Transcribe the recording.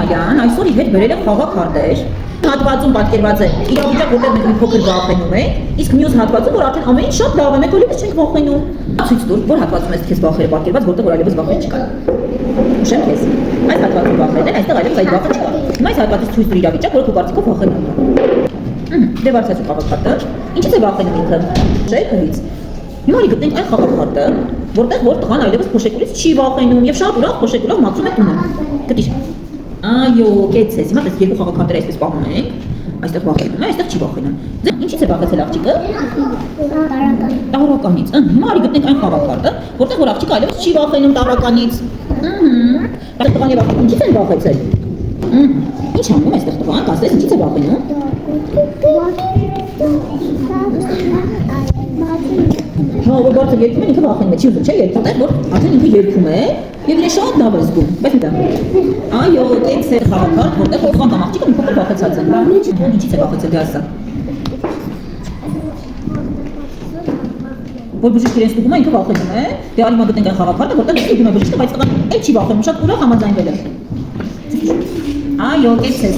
Մարիան այսօր իր հետ բերել է խաղաքարտեր։ Հատվածում պատկերված է իրավիճակ, որտեղ մենք մի փոքր վախենում ենք, իսկ մյուս հատվածում, որ արդեն ամեն ինչ շատ լավ է, մենք այլևս չենք վախենում։ Ցույց տուր, որ հատվածում ես քեզ վախերը պատկերված, որտեղ որ այլևս վախեր չկա։ Ուշեմ քեզ։ Այս հատվածում վախերն են, այստեղ այլևս այդ վախը չկա։ Հիմա այս հատվածից ցույց տուր իրավիճակ, որը քո կարծիքով վախենում է։ Դե բարձրացու խաղաքարտը։ Ինչից է վախենում ինքը։ Շեյքից։ Հիմա արի գտնենք այն խաղաքարտը, որտեղ որ տղան այլևս փոշեկուլից չի վախենում եւ շատ ուրախ փոշեկուլով մաքրում է տունը։ Գտիր։ Այո, կեցես։ Հիմա դες երկու խաղաքարտեր այսպես պահում ենք։ Այստեղ վախենում է, այստեղ չի վախենում։ Ինչից է վախեցել աղջիկը։ Տարականից։ Հիմա արի գտնենք այն խաղաքարտը, որտեղ որ աղջիկը այլևս չի վախենում տարականից։ Այստեղ տղան եւ աղջիկը ինչից են վախեցել։ Ինչ անում այստեղ տղան, ասես ինչից է վախենում։ Հա, որ բարձր երկում են ինքը վախենում է, չի ուզում, չէ, երկում է, որ արդեն ինքը երկում է եւ ինքը շատ լավ է զգում, բայց դա։ Այո, տեքս է խաղաքարտ, որտեղ որ տղան կամ աղջիկը մի փոքր վախեցած են։ Ինչից է վախեցել դե ասա։ Որ բժիշկը իրեն ստուգում է, ինքը վախենում է, դե արի մա գտնենք այն խաղաքարտը, որտեղ ստուգում է բժիշկը, բայց տղան էլ չի վախենում, շատ ուրախ համաձայնվել է։ Այո, տեքս է